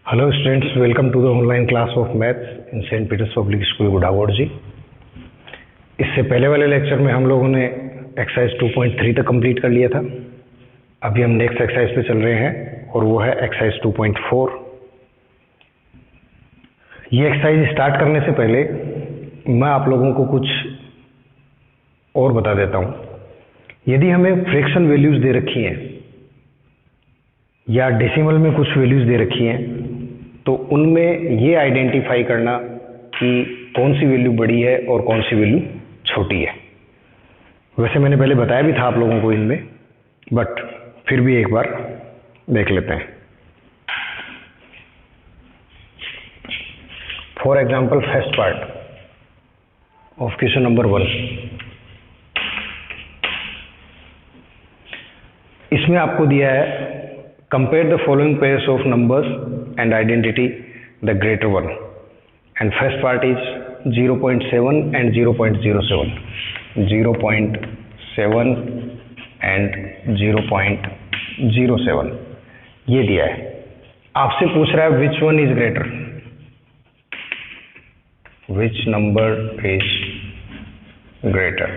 Hello students, welcome to the online class of maths in Saint Peter's public school गुड़ावोड़ जी। इससे पहले वाले लेक्चर में हम लोगों ने एक्सरसाइज 2.3 तक कंप्लीट कर लिया था। अभी हम नेक्स्ट एक्सरसाइज पे चल रहे हैं और वो है एक्सरसाइज 2.4। ये एक्सरसाइज स्टार्ट करने से पहले मैं आप लोगों को कुछ और बता देता हूँ। यदि हमें फ्रैक्शन वैल्यूज दे रखी हैं या डेसिमल में कुछ वैल्यूज दे रखी हैं तो उनमें ये आइडेंटिफाई करना कि कौन सी वैल्यू बड़ी है और कौन सी वैल्यू छोटी है। वैसे मैंने पहले बताया भी था आप लोगों को इनमें, बट फिर भी एक बार देख लेते हैं। For example first part of question number 1, इसमें आपको दिया है compare the following pairs of numbers and identity the greater one, and first part is 0.7 and 0.07, 0.7 and 0.07 ये दिया है। आपसे पूछ रहा है which one is greater, which number is greater,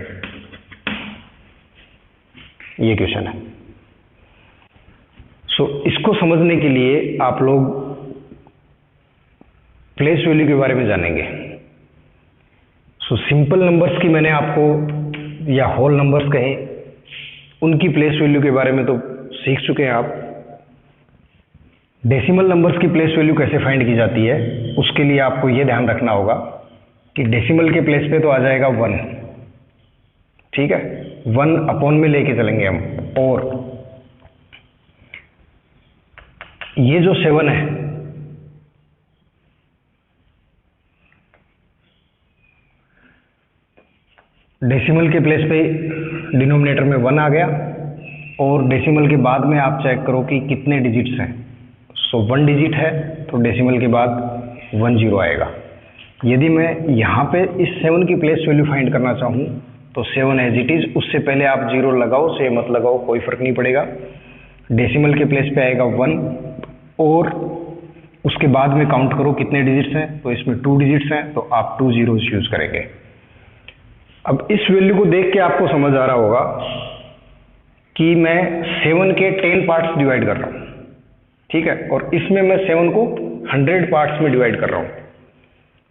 ये क्वेश्चन है। इसको समझने के लिए आप लोग प्लेस वैल्यू के बारे में जानेंगे। सिंपल नंबर्स की मैंने आपको, या होल नंबर्स कहें, उनकी प्लेस वैल्यू के बारे में तो सीख चुके हैं आप। डेसिमल नंबर्स की प्लेस वैल्यू कैसे फाइंड की जाती है, उसके लिए आपको ये ध्यान रखना होगा कि डेसिमल के प्लेस पे तो आ जाएगा 1, ठीक है, 1 अपॉन में लेके चलेंगे हम। और ये जो 7 है, डेसिमल के प्लेस पे डिनोमिनेटर में 1 आ गया, और डेसिमल के बाद में आप चेक करो कि कितने डिजिट्स हैं। 1 डिजिट है तो डेसिमल के बाद 1 0 आएगा। यदि मैं यहाँ पे इस 7 की प्लेस वैल्यू फाइंड करना चाहूँ तो 7 एज इट इज, उससे पहले आप 0 लगाओ से मत लगाओ, कोई फर्क नहीं पड़ेगा। डेसिमल के प्लेस पे आएगा 1 और उसके बाद में काउंट करो कितने डिजिट्स हैं, तो इसमें 2 डिजिट्स हैं तो आप 2 zeros यूज करेंगे। अब इस वैल्यू को देख के आपको समझ आ रहा होगा कि मैं 7 के 10 पार्ट्स डिवाइड कर रहा हूँ, ठीक है, और इसमें मैं 7 को 100 पार्ट्स में डिवाइड कर रहा हूँ।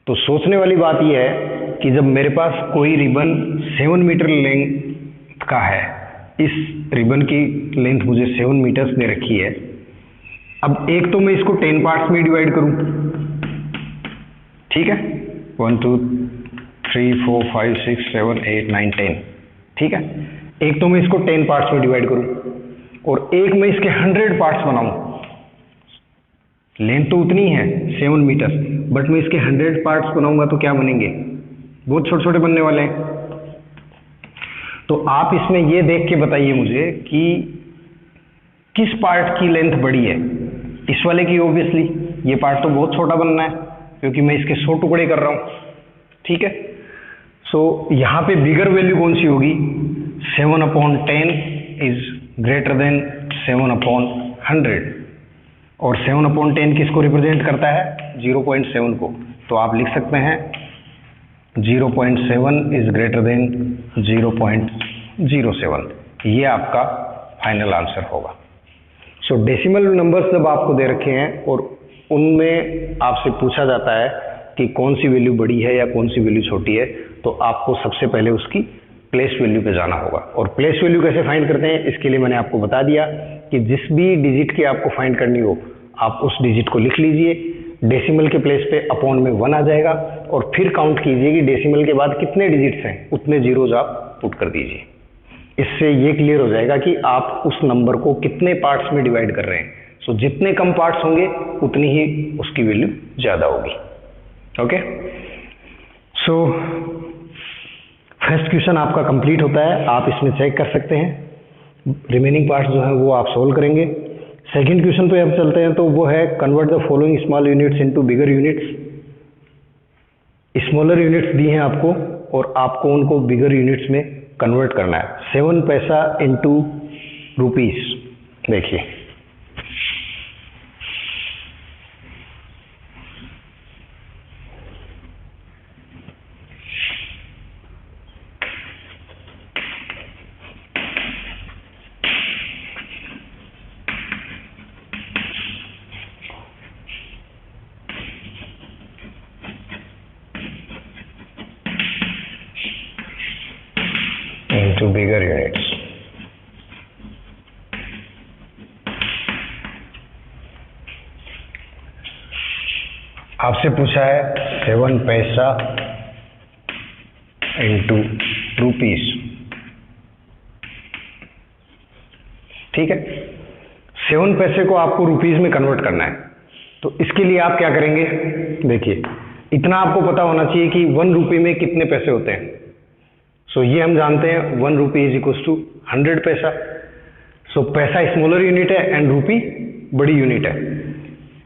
तो सोचने वाली बात यह है कि जब मेरे पास कोई रिबन 7 मीटर लेंथ का है, इस रिबन की लेंथ मुझे 7 मीटर्स दे रखी है। अब एक तो मैं इसको 10 पार्ट्स में डिवाइड करूं, ठीक है, 1 2 3 4 5 6 7 8 9 10, ठीक है। एक तो मैं इसको 10 पार्ट्स में डिवाइड करूं और एक मैं इसके 100 पार्ट्स बनाऊं। लेंथ तो उतनी है 7 मीटर, बट मैं इसके 100 पार्ट्स बनाऊंगा तो क्या बनेंगे, बहुत छोटे छोटे बनने वाले हैं। तो आप इसमें ये देख के बताइए मुझे कि किस पार्ट की लेंथ बड़ी है। इस वाले की ऑब्वियसली, ये पार्ट तो बहुत छोटा बनना है क्योंकि मैं इसके 100 टुकड़े कर रहा हूँ, ठीक है। यहाँ पे बिगर वैल्यू कौन सी होगी, 7/10 इज ग्रेटर देन 7/100, और 7/10 किसको रिप्रेजेंट करता है, 0.7 को। तो आप लिख सकते हैं 0.7 इज ग्रेटर देन 0.07। ये आपका फाइनल आंसर होगा। डेसिमल नंबर्स जब आपको दे रखे हैं और उनमें आपसे पूछा जाता है कि कौन सी वैल्यू बड़ी है या कौन सी वैल्यू छोटी है, तो आपको सबसे पहले उसकी प्लेस वैल्यू पे जाना होगा। और प्लेस वैल्यू कैसे फाइंड करते हैं, इसके लिए मैंने आपको बता दिया कि जिस भी डिजिट की आपको फाइंड करनी हो, आप उस डिजिट को लिख लीजिए, डेसिमल के प्लेस पे अपॉन में 1 आ जाएगा, और फिर काउंट कीजिए कि डेसिमल के बाद कितने डिजिट्स हैं, उतने जीरोज आप पुट कर दीजिए। इससे ये क्लियर हो जाएगा कि आप उस नंबर को कितने पार्ट्स में डिवाइड कर रहे हैं। जितने कम पार्ट्स होंगे उतनी ही उसकी वैल्यू ज़्यादा होगी। ओके, फर्स्ट क्वेश्चन आपका कंप्लीट होता है, आप इसमें चेक कर सकते हैं। रिमेनिंग पार्ट्स जो है वो आप सोल्व करेंगे। सेकंड क्वेश्चन पे अब चलते हैं, तो वो है convert the following small units into bigger units. Smaller units दी हैं आपको और आपको उनको बिगर यूनिट्स में कन्वर्ट करना है। 7 पैसा इंटू रुपीस, देखिए आपसे पूछा है 7 पैसा इंटू रुपीस, ठीक है। 7 पैसे को आपको रुपीस में कन्वर्ट करना है, तो इसके लिए आप क्या करेंगे, देखिए इतना आपको पता होना चाहिए कि 1 रुपये में कितने पैसे होते हैं। सो ये हम जानते हैं 1 रुपी इज इक्वल टू 100 पैसा। सो पैसा स्मॉलर यूनिट है एंड रुपी बड़ी यूनिट है।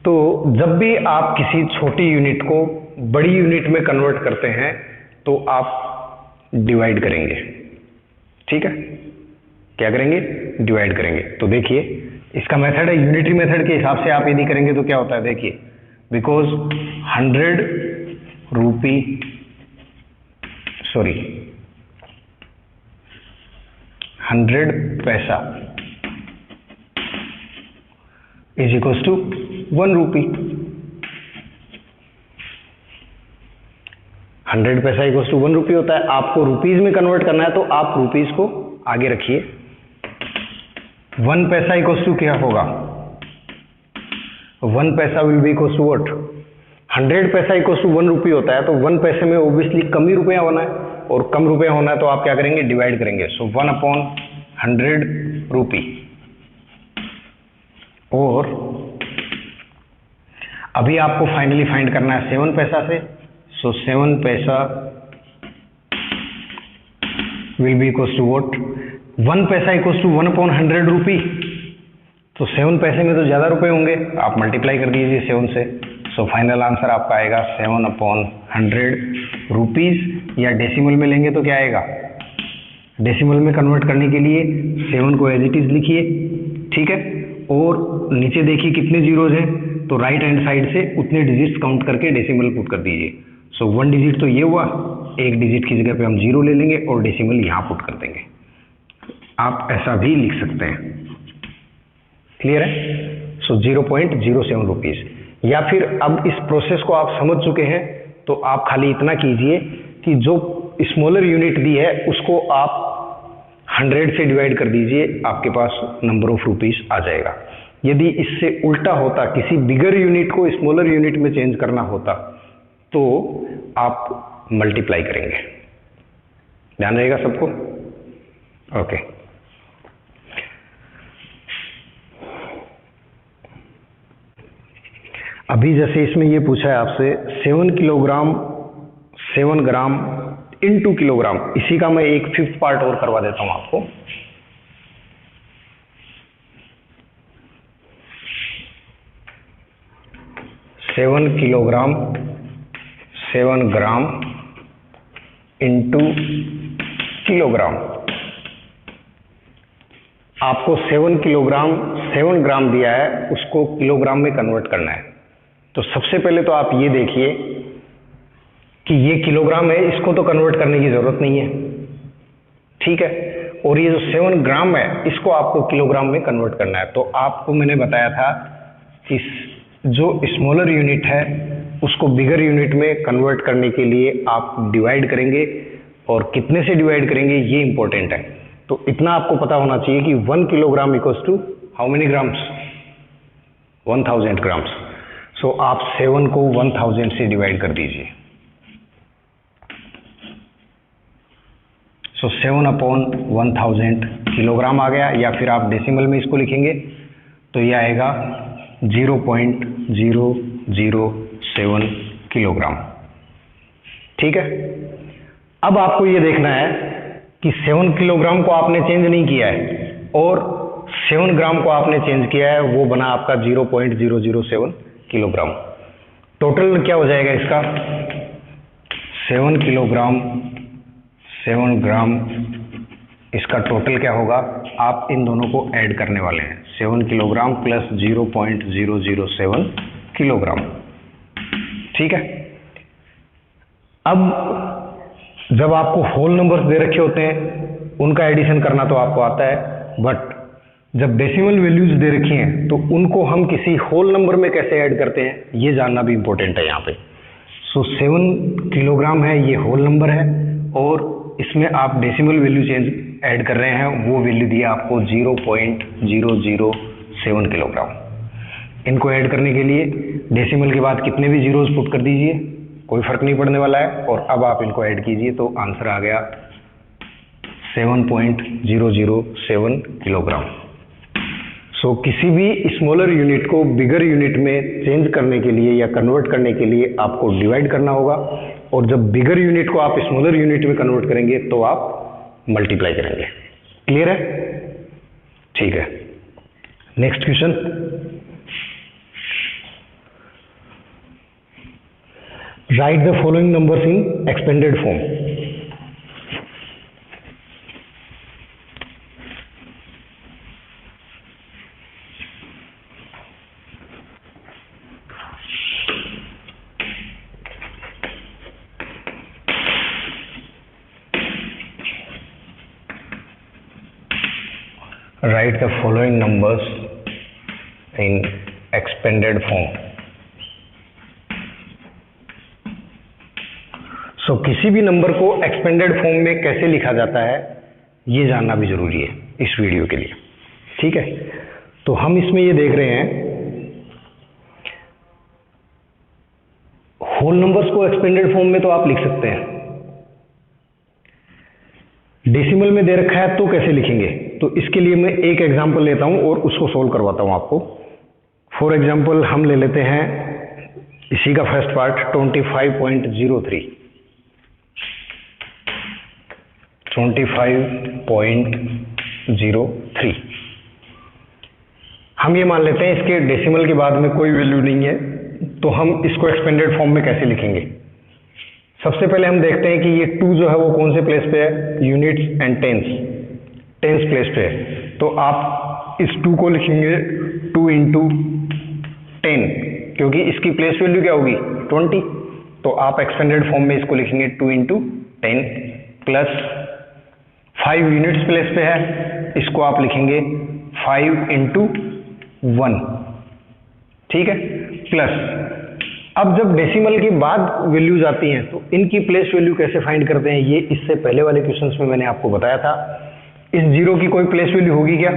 तो जब भी आप किसी छोटी यूनिट को बड़ी यूनिट में कन्वर्ट करते हैं तो आप डिवाइड करेंगे, ठीक है। क्या करेंगे, डिवाइड करेंगे। तो देखिए इसका मेथड है यूनिटरी मेथड के हिसाब से आप यदि करेंगे तो क्या होता है, देखिए बिकॉज 100 पैसा इज इक्वल टू 1 रुपी। 100 पैसा इक्वल टू 1 रुपी होता है। आपको रुपीज में कन्वर्ट करना है तो आप रुपीज को आगे रखिए। 1 पैसा इक्वल टू क्या होगा, 1 पैसा will be equal to what, 100 पैसा इक्वल टू 1 रुपी होता है। तो 1 पैसे में ऑब्वियसली कम ही रुपया होना है, और कम रुपया होना है तो आप क्या करेंगे, डिवाइड करेंगे। सो 1/100 रुपी। और अभी आपको फाइनली फाइंड करना है 7 पैसा से। सो 7 पैसा will be equal to what, 1 पैसा इक्वल टू 1/100 रुपी। तो 7 पैसे में तो ज़्यादा रुपए होंगे, आप मल्टीप्लाई कर दीजिए 7 से। सो फाइनल आंसर आपका आएगा 7/100 रुपीज़। या डेसिमल में लेंगे तो क्या आएगा, डेसिमल में कन्वर्ट करने के लिए 7 को एज इट इज़ लिखिए, ठीक है। और नीचे देखिए कितने जीरोज हैं, तो राइट हैंड साइड से उतने डिजिट्स काउंट करके डेसिमल पुट कर दीजिए। सो 1 डिजिट तो ये हुआ, 1 डिजिट की जगह पे हम 0 ले लेंगे और डेसिमल यहाँ पुट कर देंगे। आप ऐसा भी लिख सकते हैं, क्लियर है। सो 0.07 रुपीज़। या फिर अब इस प्रोसेस को आप समझ चुके हैं तो आप खाली इतना कीजिए कि जो स्मॉलर यूनिट दी है उसको आप 100 से डिवाइड कर दीजिए, आपके पास नंबर ऑफ रुपीज़ आ जाएगा। यदि इससे उल्टा होता, किसी बिगर यूनिट को स्मॉलर यूनिट में चेंज करना होता तो आप मल्टीप्लाई करेंगे। ध्यान रहेगा सबको, ओके। अभी जैसे इसमें ये पूछा है आपसे 7 किलोग्राम 7 ग्राम इनटू किलोग्राम, इसी का मैं एक 5th पार्ट और करवा देता हूं आपको। Seven kilogram 7 gram into kilogram. आपको 7 किलोग्राम 7 ग्राम दिया है, उसको किलोग्राम में कन्वर्ट करना है। तो सबसे पहले तो आप ये देखिए कि ये किलोग्राम है, इसको तो कन्वर्ट करने की जरूरत नहीं है, ठीक है। और ये जो 7 ग्राम है इसको आपको किलोग्राम में कन्वर्ट करना है। तो आपको मैंने बताया था कि जो स्मॉलर यूनिट है उसको बिगर यूनिट में कन्वर्ट करने के लिए आप डिवाइड करेंगे, और कितने से डिवाइड करेंगे ये इंपॉर्टेंट है। तो इतना आपको पता होना चाहिए कि 1 kilogram equals to how many grams, 1000 grams. So आप 7 को 1000 से डिवाइड कर दीजिए। सो 7/1000 किलोग्राम आ गया। या फिर आप डेसिमल में इसको लिखेंगे तो ये आएगा 0.007 किलोग्राम, ठीक है। अब आपको ये देखना है कि 7 किलोग्राम को आपने चेंज नहीं किया है और 7 ग्राम को आपने चेंज किया है, वो बना आपका 0.007 किलोग्राम। टोटल क्या हो जाएगा इसका, 7 किलोग्राम 7 ग्राम, इसका टोटल क्या होगा, आप इन दोनों को ऐड करने वाले हैं। 7 किलोग्राम प्लस 0.007 किलोग्राम, ठीक है। अब जब आपको होल नंबर्स दे रखे होते हैं उनका एडिशन करना तो आपको आता है, बट जब डेसिमल वैल्यूज दे रखी हैं तो उनको हम किसी होल नंबर में कैसे ऐड करते हैं ये जानना भी इंपॉर्टेंट है यहाँ पे। सो 7 किलोग्राम है, ये होल नंबर है, और इसमें आप डेसिमल वैल्यू चेंज ऐड कर रहे हैं, वो वैल्यू दिया आपको 0.007 किलोग्राम। इनको ऐड करने के लिए डेसिमल के बाद कितने भी जीरोस पुट कर दीजिए, कोई फर्क नहीं पड़ने वाला है। और अब आप इनको ऐड कीजिए तो आंसर आ गया 7.007 किलोग्राम। सो किसी भी स्मॉलर यूनिट को बिगर यूनिट में चेंज करने के लिए या कन्वर्ट करने के लिए आपको डिवाइड करना होगा, और जब बिगर यूनिट को आप स्मॉलर यूनिट में कन्वर्ट करेंगे तो आप मल्टीप्लाई करेंगे। क्लियर है? ठीक है, next question. Right the following numbers in expanded form. Write the following numbers in expanded form. So किसी भी नंबर को एक्सपेंडेड फॉर्म में कैसे लिखा जाता है ये जानना भी जरूरी है इस वीडियो के लिए। ठीक है, तो हम इसमें ये देख रहे हैं होल नंबर्स को एक्सपेंडेड फॉर्म में तो आप लिख सकते हैं, डेसिमल में दे रखा है तो कैसे लिखेंगे। तो इसके लिए मैं एक एग्जांपल लेता हूं और उसको सोल्व करवाता हूं आपको। फॉर एग्जांपल हम ले लेते हैं इसी का फर्स्ट पार्ट 25.03। 25.03 हम ये मान लेते हैं इसके डेसिमल के बाद में कोई वैल्यू नहीं है, तो हम इसको एक्सपेंडेड फॉर्म में कैसे लिखेंगे। सबसे पहले हम देखते हैं कि ये 2 जो है वो कौन से प्लेस पे है, यूनिट्स एंड टेंस प्लेस पे है। तो आप इस 2 को लिखेंगे 2 इंटू 10, क्योंकि इसकी प्लेस वैल्यू क्या होगी 20, तो आप एक्सपेंडेड फॉर्म में इसको लिखेंगे 2 इंटू 10 प्लस 5 यूनिट्स प्लेस पे है, इसको आप लिखेंगे 5 इंटू 1। ठीक है, प्लस अब जब डेसिमल के बाद वैल्यूज आती हैं तो इनकी प्लेस वैल्यू कैसे फाइंड करते हैं, ये इससे पहले वाले क्वेश्चंस में मैंने आपको बताया था। इस 0 की कोई प्लेस वैल्यू होगी क्या,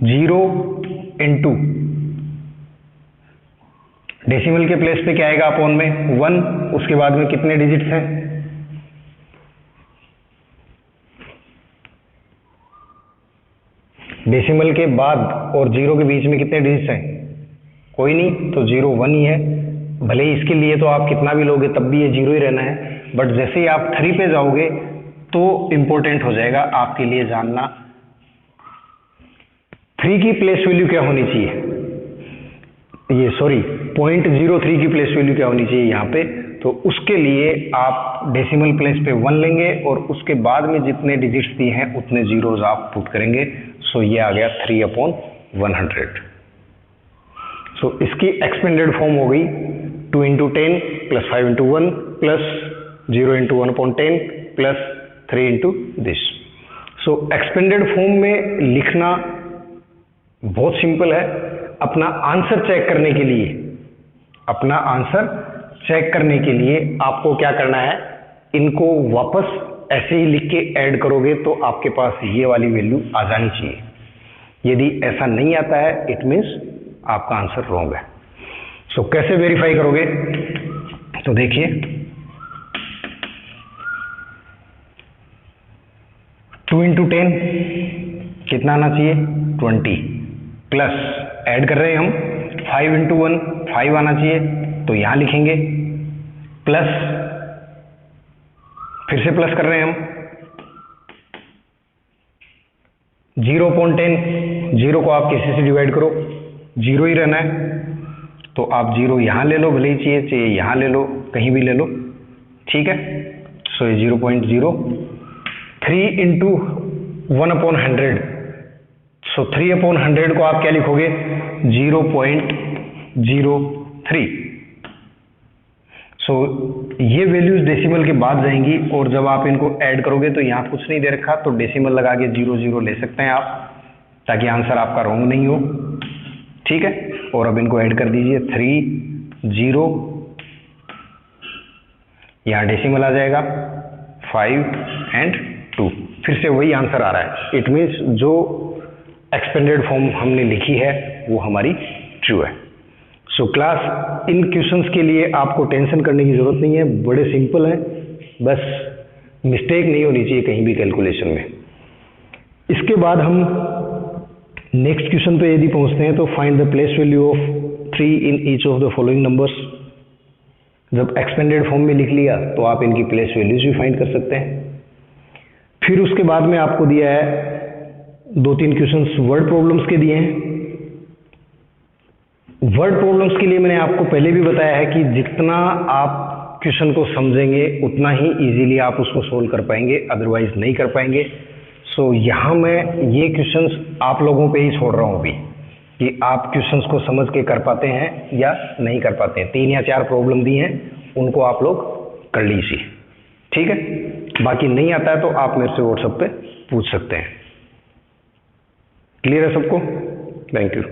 0 इंटू डेसिमल के प्लेस पे क्या आएगा अपॉन में 1, उसके बाद में कितने डिजिट्स हैं, डेसिमल के बाद और 0 के बीच में कितने डिजिट्स हैं, कोई नहीं, तो 0 1 ही है। भले ही इसके लिए तो आप कितना भी लोगे तब भी ये 0 ही रहना है, बट जैसे ही आप 3 पे जाओगे तो इंपॉर्टेंट हो जाएगा आपके लिए जानना 3 की प्लेस वैल्यू क्या होनी चाहिए, ये सॉरी 0.03 की प्लेस वैल्यू क्या होनी चाहिए यहाँ पे। तो उसके लिए आप डेसिमल प्लेस पे 1 लेंगे और उसके बाद में जितने डिजिट्स दिए हैं उतने जीरोज आप पुट करेंगे। सो ये आ गया 3/100। सो इसकी एक्सपेंडेड फॉर्म हो गई 2 into 10 plus 5 into 1 plus 0 into 1/10 plus 3 into this. So expanded form में लिखना बहुत सिंपल है। अपना आंसर चेक करने के लिए आपको क्या करना है, इनको वापस ऐसे ही लिख के ऐड करोगे तो आपके पास ये वाली वैल्यू आ जानी चाहिए। यदि ऐसा नहीं आता है इट मीन्स आपका आंसर रॉन्ग है। सो कैसे वेरीफाई करोगे, तो देखिए 2 इंटू 10 कितना आना चाहिए 20 प्लस ऐड कर रहे हैं हम 5 इंटू 1 5 आना चाहिए, तो यहां लिखेंगे प्लस, फिर से प्लस कर रहे हैं हम 0.10, 0 को आप किसी से डिवाइड करो 0 ही रहना है, तो आप 0 यहां ले लो, भले ही चाहिए यहां ले लो, कहीं भी ले लो, ठीक है। सो ये 0.0, 3 इंटू 1/100, सो 3/100 को आप क्या लिखोगे 0.03। सो ये वैल्यूज डेसिमल के बाद जाएंगी और जब आप इनको ऐड करोगे तो यहाँ कुछ नहीं दे रखा, तो डेसिमल लगा के 0 ले सकते हैं आप, ताकि आंसर आपका रॉन्ग नहीं हो, ठीक है। और अब इनको ऐड कर दीजिए 3 0, यहाँ डेसिमल आ जाएगा 5 एंड 2, फिर से वही आंसर आ रहा है। इट मीन्स जो एक्सपेंडेड फॉर्म हमने लिखी है वो हमारी ट्रू है। सो क्लास इन क्वेश्चंस के लिए आपको टेंशन करने की ज़रूरत नहीं है, बड़े सिंपल हैं, बस मिस्टेक नहीं होनी चाहिए कहीं भी कैलकुलेशन में। इसके बाद हम नेक्स्ट क्वेश्चन पे यदि पहुंचते हैं तो find the place value of 3 in each of the following numbers. जब एक्सपेंडेड फॉर्म में लिख लिया तो आप इनकी प्लेस वैल्यूज भी फाइंड कर सकते हैं। फिर उसके बाद में आपको दिया है 2-3 क्वेश्चंस वर्ड प्रॉब्लम्स के दिए हैं। वर्ड प्रॉब्लम्स के लिए मैंने आपको पहले भी बताया है कि जितना आप क्वेश्चन को समझेंगे उतना ही इजीली आप उसको सोल्व कर पाएंगे, अदरवाइज नहीं कर पाएंगे। सो यहाँ मैं ये क्वेश्चंस आप लोगों पे ही छोड़ रहा हूँ अभी कि आप क्वेश्चंस को समझ के कर पाते हैं या नहीं कर पाते हैं। 3 या 4 प्रॉब्लम दी हैं, उनको आप लोग कर लीजिए, ठीक है। बाकी नहीं आता है तो आप मेरे से व्हाट्सएप पे पूछ सकते हैं। क्लियर है सबको? Thank you.